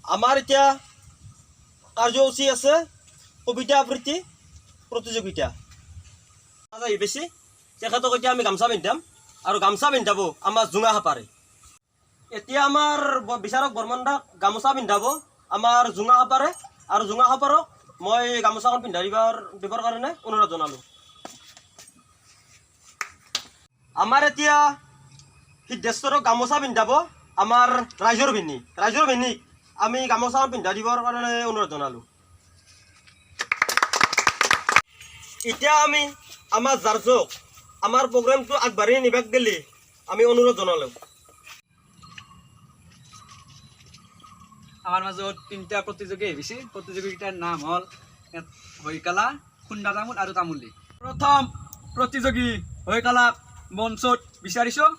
আমাৰ এতিয়া কাৰ্যসূচী আছে কবিতা আবৃত্তি প্ৰতিযোগিতা। আহি বেছি তেখেতক এতিয়া আমি গামোচা পিন্ধাম আৰু গামোচা পিন্ধাব আমাৰ জোঙা সাপাৰে। এতিয়া আমাৰ বিচাৰক বৰ্মন দাক গামোচা পিন্ধাব আমাৰ জোঙা সাপাৰে আৰু জোঙা সাপাৰক মই গামোচাখন পিন্ধাই দিবৰ কাৰণে অনুৰোধ জনালোঁ। আমাৰ এতিয়া সিদ্ধেশ্বৰক গামোচা পিন্ধাব আমাৰ ৰাইজৰ ভেনীক আমি গামোচাখন পিন্ধাই দিবৰ কাৰণে অনুৰোধ জনালোঁ। এতিয়া আমি আমাৰ জাৰ্জক আমাৰ প্ৰগ্ৰেমটো আগবাঢ়ি নিবাক গেলি আমি অনুৰোধ জনালোঁ। আমাৰ মাজত 3টা প্ৰতিযোগী আহিছে। প্ৰতিযোগিতাৰ নাম হ'ল হৈকালা, খুন্দা তামোল আৰু তামুলী। প্ৰথম প্ৰতিযোগী হৈকালাক মঞ্চত বিচাৰিছোঁ।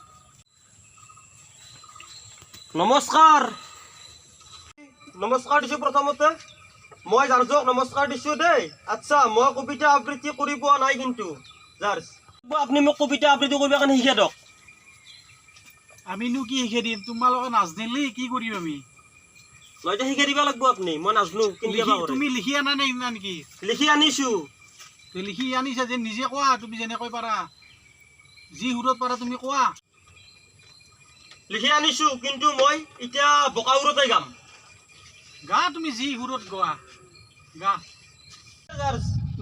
নমস্কাৰ দিছোঁ। প্ৰথমতে মই জাৰ্জক নমস্কাৰ দিছোঁ দেই। আচ্ছা, মই কবিতা আবৃত্তি কৰি পোৱা নাই, কিন্তু জাৰ্জ আপুনি মোক কবিতা আবৃত্তি কৰিব কাৰণে শিকাই দিয়ক। আমিনো কি শিকাই দিম, তোমালোকে নাজনিলে কি কৰিম আমি? এতিয়া শিকাই দিব লাগিব আপুনি। মই নাজনো তুমি লিখি আনা নাই নেকি? লিখি আনিছোঁ। লিখি আনিছা যে নিজে কোৱা, তুমি যেনেকৈ পাৰা, যি সুৰত পাৰা তুমি কোৱা। লিখি আনিছোঁ, কিন্তু মই এতিয়া বোকা সুৰতে গাম। গা, তুমি যি সুৰত গোৱা গা।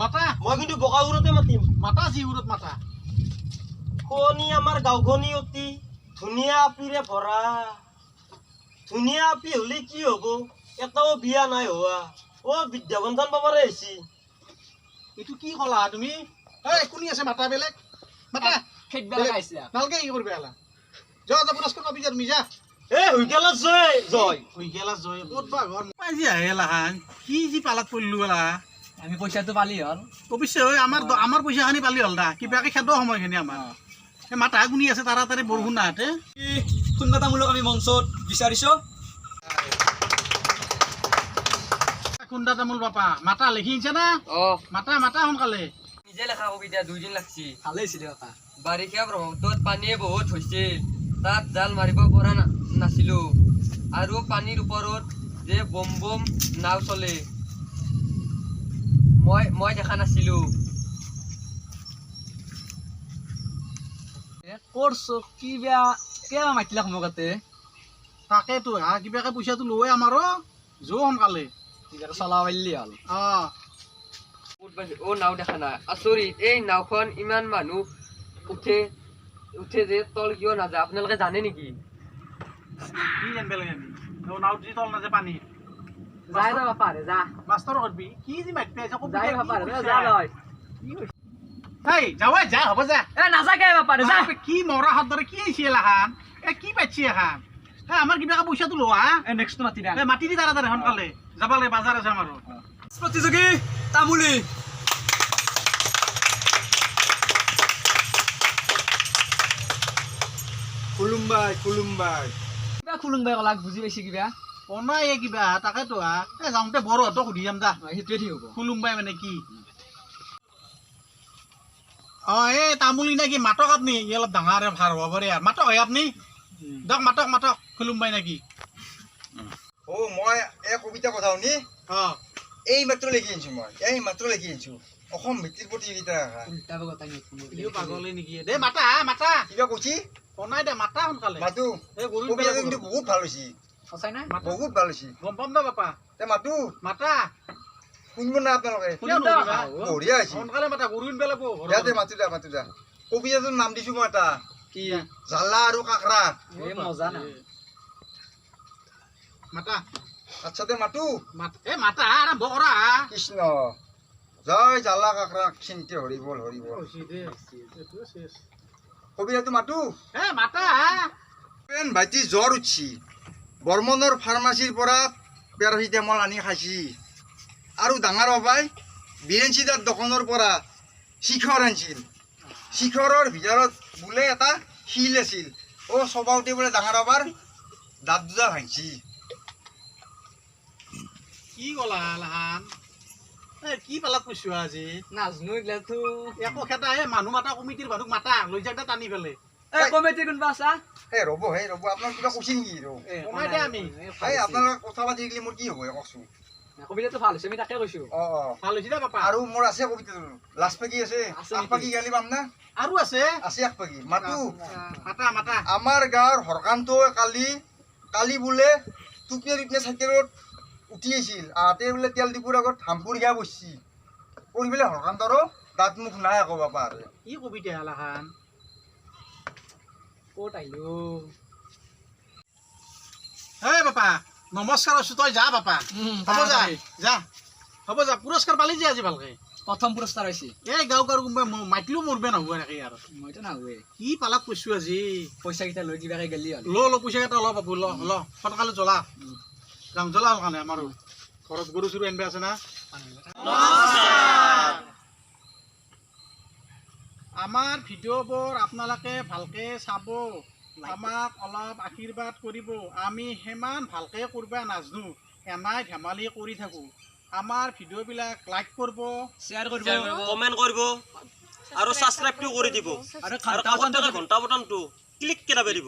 মাতা, মই কিন্তু বোকা সুৰতে মাতিম। মাতা, যি সুৰত মাতা। শুৱনি আমাৰ গাঁওখনি অতি ধুনীয়া আপিৰে ভৰা। ধুনীয়া আপি হ'লে কি হ'ব, এটাও বিয়া নাই হোৱা। বিদ্যা পেঞ্চন পাবৰে আহিছি। এইটো কি ক'লা তুমি? কোনি আছে মাতা, বেলেগ মাতা। ভালকে কি কৰিবা এলা? যোৱা পুৰস্কাৰ পাবি যা, তুমি যা। হৈ গেলা জয় ক'ত বা ঘৰ আজি আহে এলাহান, কি যি পালাত পৰিলো এলা। আমি পইচাটো পালি হ'ল। অৱশ্যে আমাৰ পইচাখিনি পালি হ'ল দা, কিবাকে খেদ সময়খিনি আমাৰ। মাতা গুনি আছে তাড়াতাড়ি বৰষুণ নাহাতে। খুন্দা তামোলক আমি মঞ্চত বিচাৰিছোঁ। খুন্দা তামোল বাপা মাতা লিখি আনিছে না? মাতা সোনকালে। নিজে লেখা কবিতা 2 দিন লাগছি। ভালে হৈছে দিয়ক। বাৰিষা ব্ৰহ্মপুত্ৰত পানীয়ে বহুত হৈছিল, তাত জাল মাৰিব পৰা নাছিলোঁ, আৰু পানীৰ ওপৰত যে বম বম নাও চলে মই দেখা নাছিলোঁ। কিবা মাতিলাক মোক তাতে। তাকেতো কিবাকে পইচাটো লৈ আমাৰো যো সোনকালে চলাব পাৰিলি হ'ল। নাও দেখা নাই, আচৰিত। এই নাওখন ইমান মানুহ উঠে যে তল কিয় নাযায়, আপোনালোকে জানে নেকি? কি জানিব লাগে আমি? নাও যি তল নাযায় পানী যাই যাবা পাৰে যা। মাষ্টৰ কৰবি কি যি মাতি আছে যাই পাৰে যা লয়। যা হ'ব যা। নাযাকে পাৰে যা। কি মৰা হাত ধৰে কি আহিছে এলাখান? কি পাইছি এখন? আমাৰ কিবাকে পইচাটো লোৱা। নেক্সটটো মাতি দে। মাতি দি তাড়াতাড়ি সোনকালে যাবা লাগে, বাজাৰ আছে আমাৰো। প্ৰতিযোগী তামুলী। খুলুমবাই কিবা খুলুংবাই কলাক বুজি পাইছে কিবা? নাই কিবা তাকেতো যাওঁতে বড়োহঁতক সুধি যাম দা। সেইটোৱে ঠিক হ'ব। খুলুমবাই মানে কি? এই তামুলী নাকি মাতক আপনি? অলপ ডাঙৰ ভাৰ হ'ব পাৰে আৰু মাতক আপনি দক, মাতক খুলুমবাই নাকি? মই এই কবিতা কথা শুনি এই মাত্ৰ লিখি আনিছোঁ। অসম ভিত্তিৰ প্ৰতিযোগিতা পাগলে নেকি? দে মাতা কিবা কৈছি নাই দে, মাতা সোনকালে মাতো। কবিতাটো কিন্তু বহুত ভাল হৈছে, সঁচাই না? বহুত ভাল হৈছে। গম পাম দে বাপা। মাতো মাতা শুনব না আপোনালোকে? বঢ়িয়া হৈছে। সোনকালে মাতা, গৰু কিনিব লাগিব। ইয়াতে মাতো দা। কবিতাটোৰ নাম দিছোঁ মই এটা, কি? জালা আৰু কাকৰা। মজা না। মাতা আচ্ছা দে মাতো। মাতা আৰম্ভ কৰা। কৃষ্ণ জয় জালা কাকৰা চিন্তে হৰি বল। কবিতাটো মাতো। মাতা ভাইটি জ্বৰ উঠছি, বৰ্মনৰ ফাৰ্মাচীৰ পৰা পেৰাচিটামল আনি খাইছি, আৰু ডাঙৰ বাবাই বিৰেঞ্চিদাৰ দোকানৰ পৰা শিখৰ আনিছিল। শিখৰৰ ভিতৰত বোলে এটা শিল আছিল। চবাওতে বোলে ডাঙৰ বাবাৰ দাঁত দুটা ভাঙছি। কি কলা লাহান? কি পালাত কৈছো আজি? নাজনো এইগিলাটো। একো খেতা মানুহ মাতা, কমিটিৰ মানুহক মাতা লৈ যাক টানি পেলাই। কমিটি কোনবা আছা এই ৰ'ব আপোনাৰ কিবা কৈছে নেকি কমাই দে আমি এই আপোনালোকে কথা পাতি থাকিলে মোৰ কি হ'ব কওকচোন কবিতাটো ভাল হৈছে আমি তাকে কৈছো ভাল হৈছে দে পাপা আৰু মোৰ আছে কবিতাটো লাষ্ট পাকি আছে আগপাকি গালি পাম না আৰু আছে আছে আগপাকি মাতো মাতা আমাৰ গাঁৱৰ হৰকান্ত কালি বোলে টুপিয়াৰ ইপিনে চাইকেলত উঠি আহিছিল আহোঁতে বোলে তেল ডিপুৰ আগত হামপুৰ গা বসছি কৰি পেলাই হৰকান্তৰো দাঁত মুখ নাই আকৌ বাপা আৰু কি কবিতা হালাখান ক'ত আহিলো হে পাপা নমস্কাৰ আছো তই যা পাপা হ'ব যা হ'ব যা পুৰস্কাৰ পালি যে আজি ভালকে প্ৰথম পুৰস্কাৰ হৈছে এই গাঁও গাঁৱৰ কোনোবাই মাতিলেও মৰবে নহ'ব এনেকে আৰু মইতো নাহুৱে কি পালাক কৈছো আজি পইচা কেইটা লৈ কিবাকে গেলি হ'ল ল পইচা কেইটা ল বাবু ল সোনকালে জ্বলা যাম জ্বলা হ'ল কাৰণে আমাৰো ঘৰত গৰু চৰু এনবে আছে না আমাৰ ভিডিঅ'বোৰ আপোনালোকে ভালকে চাব আমাক অলপ আশীৰ্বাদ কৰিব আমি সিমান ভালকে কৰিব নাজানো এনাই ধেমালি কৰি থাকোঁ আমাৰ ভিডিঅ'বিলাক লাইক কৰিব শ্বেয়াৰ কৰিব কমেণ্ট কৰিব আৰু ছাবস্ক্ৰাইবটো কৰি দিব আৰু কাষত থকা ঘণ্টা বটনটো ক্লিক কৰি দিব